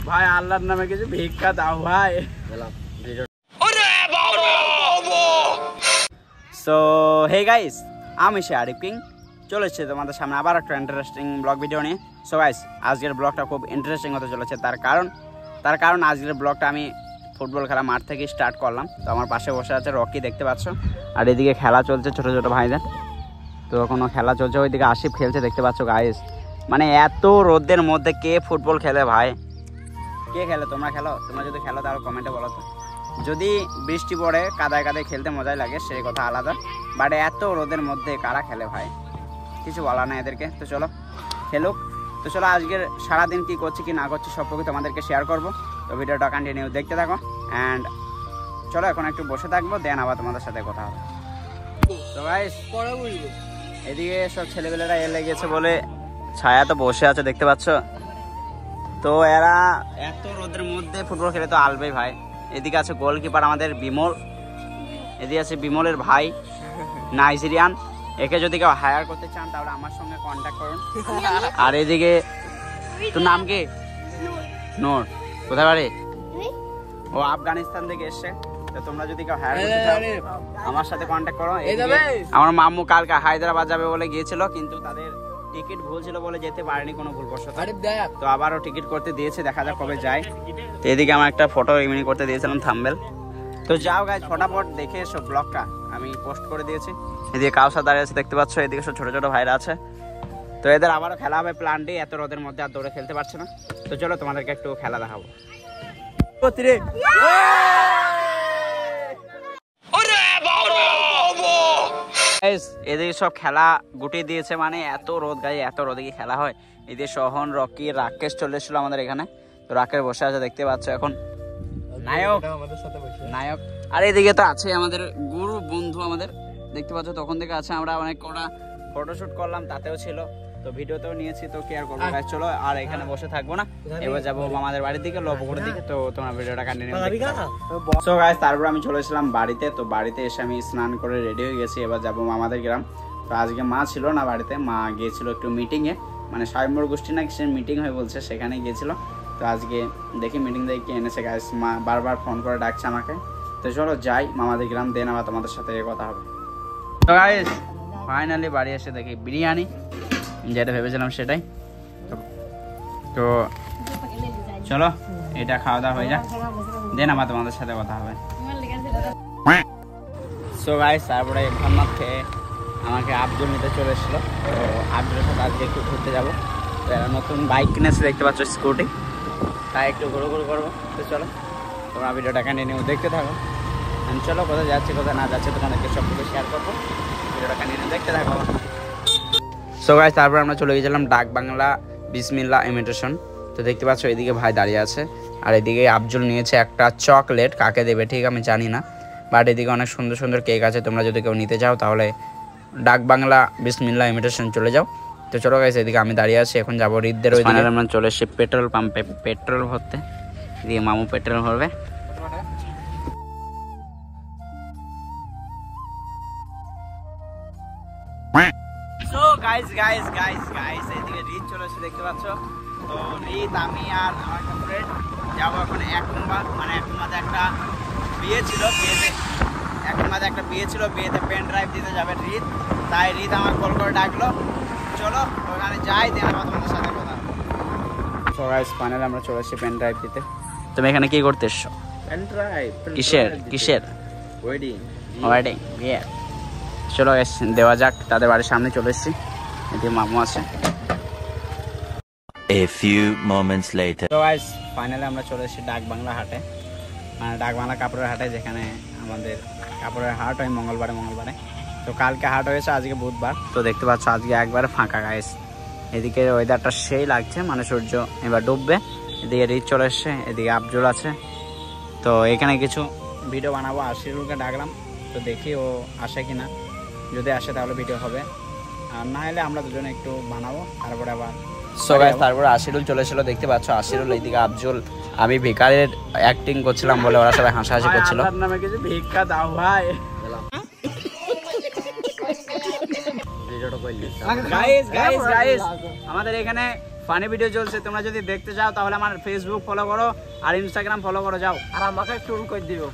ভাই আল্লাহর নামে কিছু ভিক্ষা দাও ভাই। সো হে গাইস, আমি আরিফ কিং চলে এসেছি তোমাদের সামনে আবার একটা ইন্টারেস্টিং ব্লগ ভিডিও নিয়ে। সো গাইস, আজকের ব্লগটা খুব ইন্টারেস্টিং হতে চলেছে। তার কারণ আজকের ব্লগটা আমি ফুটবল খেলা মাঠ থেকে স্টার্ট করলাম। তো আমার পাশে বসে আছে রকি, দেখতে পাচ্ছ, আর এদিকে খেলা চলছে ছোটো ছোটো ভাইদের। তো এখনও খেলা চলছে, ওইদিকে আসিফ খেলছে, দেখতে পাচ্ছ গাইস। মানে এত রোদের মধ্যে কে ফুটবল খেলে ভাই? কে খেলে? তোমরা খেলো? তোমরা যদি খেলো তাহলে কমেন্টে বলো তো। যদি বৃষ্টি পড়ে কাদায় কাদায় খেলতে মজাই লাগে, সেই কথা আলাদা, বাট এত রোদের মধ্যে কারা খেলে ভাই? কিছু বলা নাই এদেরকে। তো চলো খেলুক। তো চলো আজকের সারাদিন কী করছি কি না করছি সব কিছু তোমাদেরকে শেয়ার করবো। তো ভিডিওটা কন্টিনিউ দেখতে থাকো অ্যান্ড চলো এখন একটু বসে থাকবো, দেন আবার তোমাদের সাথে কথা হবে। তো গাইস এদিকে সব ছেলেপেলেরা এলে গেছে বলে ছায়া তো বসে আছে, দেখতে পাচ্ছ। তো এরা এত রোদের মধ্যে ফুটবল খেলে তো আলবেই ভাই। এদিকে আছে গোলকিপার আমাদের বিমল, এদিকে আছে বিমলের ভাই নাইজেরিয়ান। একে যদি কেউ হায়ার করতে চান তাহলে আমার সঙ্গে কন্ট্যাক্ট করুন। আর এদিকে তোর নাম কি? নূর। কোথায় বাড়ি? ও আফগানিস্তান থেকে এসছে। তো তোমরা যদি কেউ হায়ার করতে চাও আমার সাথে কন্ট্যাক্ট করো। আমার মাম্মু কালকে হায়দ্রাবাদ যাবে বলে গিয়েছিল, কিন্তু তাদের টিকিট ভুল ছিল বলে যেতে পারেনি কোনো ভুলবশত। তো আবারও টিকিট করতে দিয়েছে, দেখা যাক কবে যায়। তো এদিকে আমার একটা ফটো এমনি করতে দিয়েছিলাম থাম্বনেল। তো যাও গাইজ, ফটাফট দেখে এসো, ব্লগটা আমি পোস্ট করে দিয়েছি। এদিকে কাউসার দাঁড়িয়ে আছে, দেখতে পাচ্ছ। এদিকে সব ছোটো ছোটো ভাইরা আছে। তো এদের আবারও খেলা হবে প্ল্যানটি, এত রোদের মধ্যে আর দৌড়ে খেলতে পারছে না। তো চলো তোমাদেরকে একটু খেলা দেখাবো। এদিকে সব খেলা গুটিয়ে দিয়েছে, মানে এত রোদ গায়ে, এত রোদে কি খেলা হয়? এদিকে সোহন, রকি, রাকেশ চলে এসেছিল আমাদের এখানে। তো রাকেশ বসে আছে, দেখতে পাচ্ছ। এখন নায়ক আর এদিকে তো আছে আমাদের গুরু বন্ধু আমাদের, দেখতে পাচ্ছ। তখন থেকে আছে, আমরা অনেক কটা ফটোশুট করলাম, তাতেও ছিল, তো ভিডিওতেও নিয়েছি। তো কেয়ার করবো গাইস, চলো আর এখানে বসে থাকবো না, এবার যাবো আমাদের বাড়ির দিকে, লবপুরের দিকে। তো তোমার ভিডিওটা কন্টিনিউ করো। সো গাইস, তারপর আমি চলে এসেছিলাম বাড়িতে। তো বাড়িতে এসে আমি স্নান করে রেডি হয়ে গেছি, এবার যাবো মামাদের গ্রাম। তো আজকে মা ছিল না বাড়িতে, মা গিয়েছিল একটু মিটিংয়ে, মানে স্বয়ম্বর গোষ্ঠী না কিসের মিটিং হয়ে বলছে, সেখানে গিয়েছিল। তো আজকে দেখি মিটিং থেকে কি এনেছে গাইস, মা বারবার ফোন করে ডাকছে আমাকে। তো চলো যাই মামাদের গ্রাম, দেন আবার তোমাদের সাথে কথা হবে। তো গাইস ফাইনালি বাড়ি এসে দেখি বিরিয়ানি, যেটা ভেবেছিলাম সেটাই। তো চলো এটা খাওয়া দাওয়া হয়ে যাক, দেন আবার তোমাদের সাথে কথা হবে। সো গাইস তারপরে ভান্নাত খেয়ে আমাকে আব্দুল নিতে চলে এসেছিলো। তো আব্দুলের সাথে আজকে একটু ঘুরতে যাবো। তো এরা নতুন বাইক কিনেছে, দেখতে পাচ্ছ, স্কুটি, তাই একটু ঘুরো করবো। তো চলো তোমরা ভিডিওটা কন্টিনিউ দেখতে থাকো। আমি চলো কোথায় যাচ্ছি কোথায় না যাচ্ছে তোমাদেরকে সব কিছু শেয়ার করবো, ভিডিওটা কন্টিনিউ দেখতে থাকো। সো গাইস তারপর আমরা চলে গেছিলাম ডাক বাংলা বিসমিল্লাহ ইমিটেশন। তো দেখতে পাচ্ছ এদিকে ভাই দাঁড়িয়ে আছে, আর এদিকে আফজল নিয়েছে একটা চকলেট, কাকে দেবে ঠিক আমি জানি না, বাট এদিকে অনেক সুন্দর সুন্দর কেক আছে। তোমরা যদি কেউ নিতে চাও তাহলে ডাক বাংলা বিসমিল্লাহ ইমিটেশন চলে যাও। তো চলো গাইস, এদিকে আমি দাঁড়িয়ে আছি, এখন যাবো রিদদের ওইদিকে। আমরা চলে এসেছি পেট্রোল পাম্পে পেট্রোল ভরতে, এদিকে মামু পেট্রোল ভরবে। So guys guys guys guys এদিকে রিদ চলে এসেছে, দেখতে পাচ্ছ। তো রিদ, আমি আর আমার একটা ফ্রেন্ড যাবো এখন একমাদ, মানে একমাদে একটা বিয়ে ছিল, বিয়েতে পেন ড্রাইভ দিতে যাবে রিদ। তাই রিদ আমার কল করে ডাকলো, চলো ওখানে যাই, দেন আমার তোমাদের সাথে কথা। সো গাইস ফাইনালি আমরা চলে এসেছি পেন ড্রাইভ দিতে। তুমি এখানে কি করতে এসছো? পেন ড্রাইভ কিসের? ওয়েডিং বিয়ে। চলো গাইস দেওয়া যাক, তাদের বাড়ির সামনে চলে এসেছি, এদিকে মামু আছে। A few moments later. তো গাইস ফাইনালি আমরা চলে এসেছি ডাক বাংলা হাটে, মানে ডাক বাংলা কাপড়ের হাটে, যেখানে আমাদের কাপড়ের হাট হয় মঙ্গলবারে। তো কালকে হাট হয়েছে, আজকে বুধবার। তো দেখতে পাচ্ছ আজকে একবারে ফাঁকা গাইস। এদিকে ওয়েদারটা সেই লাগছে, মানে সূর্য এবার ডুববে। এদিকে রিচ চলে এসছে, এদিকে আফজল আছে। তো এখানে কিছু ভিডিও বানাবো, আশিরুলকে ডাকলাম, তো দেখি ও আসে কিনা। যদি আসে তাহলে ভিডিও হবে, আর না হলে আমরা দুজনে একটু বানাবো, তারপরে আবার। সো গাইস তারপরে আশিরুল চলে এসেছিল, দেখতে পাচ্ছ আশিরুল, এইদিকে আফজল। আমি ভিকারের অ্যাক্টিং করছিলাম বলে ওরা সবাই হাসাহাসি করছিল। আল্লাহর নামে কিছু ভিক্ষা দাও ভাই। ভিডিওটা গাইস আমাদের এখানে ফানি ভিডিও চলছে, তোমরা যদি দেখতে চাও তাহলে আমার ফেসবুক ফলো করো আর ইনস্টাগ্রাম ফলো করো, যাও। আর আমাকে টুল করে দিও।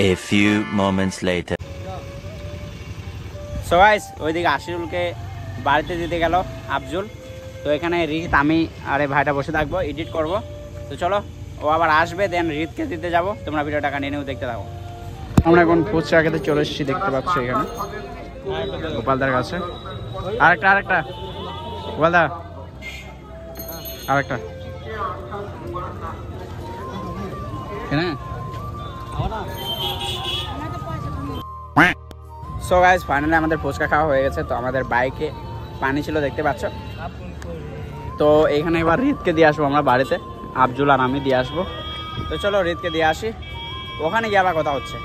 A few moments later. So guys ওইদিকে আশিরুলকে বাড়িতে দিতে গেল আফজুল, তো এখানে রিত আমি আরে ভাইটা বসে থাকবো, এডিট করব। তো চলো ও আবার আসবে, দেন রিতকে দিতে যাব, তোমরা ভিডিওটা কন্টিনিউ দেখতে থাকো। আমরা এখন ফুচকা খেতে চলে এসেছি, দেখতে পাচ্ছ এখানে গোপালদার কাছে। আরেকটা গোপালদা, আরেকটা সো গাইস ফাইনালি আমাদের ফুচকা খাওয়া হয়ে গেছে। তো আমাদের বাইকে পানি ছিল দেখতে পাচ্ছ। তো এখানে এবার রিতকে দিয়ে আসবো আমরা বাড়িতে, আফজুল আর আমি দিয়ে আসবো। তো চলো রিতকে দিয়ে আসি, ওখানে গিয়ে আবার কথা হচ্ছে।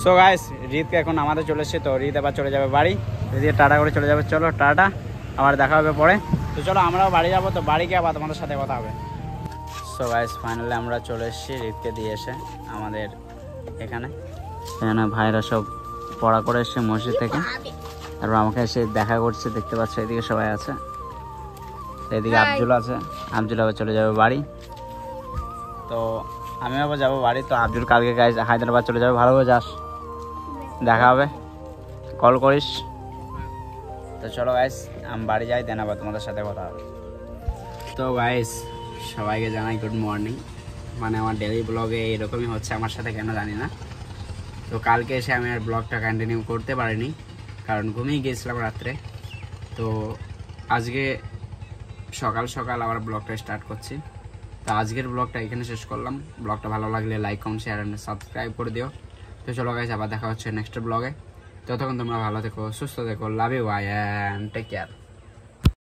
সো গাইস রিতকে এখন আমাদের চলে এসছে, তো রিত এবার চলে যাবে বাড়ি, রিত টাটা করে চলে যাবে। চলো টাটা, আবার দেখা হবে পরে। তো চলো আমরাও বাড়ি যাবো, তো বাড়ি গিয়ে আবার তোমাদের সাথে কথা হবে। সো গাইস ফাইনালি আমরা চলে এসেছি রিতকে দিয়ে এসে আমাদের এখানে ভাইরা সব পড়া করে এসছে মসজিদ থেকে, তারপর আমাকে এসে দেখা করছে, দেখতে পাচ্ছ এদিকে সবাই আছে, এদিকে আফজুল আছে। আফজুল আবার চলে যাবে বাড়ি, তো আমি আবার যাবো বাড়ি। তো আফজুল কালকে গাইস হায়দ্রাবাদ চলে যাবে, ভালো করে যাস, দেখা হবে, কল করিস। তো চলো গাইস আমি বাড়ি যাই, দেন আবার তোমাদের সাথে কথা হবে। তো গাইস সবাইকে জানাই গুড মর্নিং। মানে আমার ডেইলি ব্লগে এরকমই হচ্ছে আমার সাথে, কেন জানি না। তো কালকে এসে আমি আর ব্লগটা কন্টিনিউ করতে পারিনি, কারণ ঘুমিয়ে গিয়েছিলাম রাত্রে। তো আজকে সকাল সকাল আবার ব্লগটা স্টার্ট করছি। তো আজকের ব্লগটা এখানে শেষ করলাম। ব্লগটা ভালো লাগলে like comment share and subscribe করে দিও। তো চলো গাইস আবার দেখা হচ্ছে নেক্সট ব্লগে। ততক্ষণ তোমরা ভালো থেকো, সুস্থ থেকো, love you, bye and take care.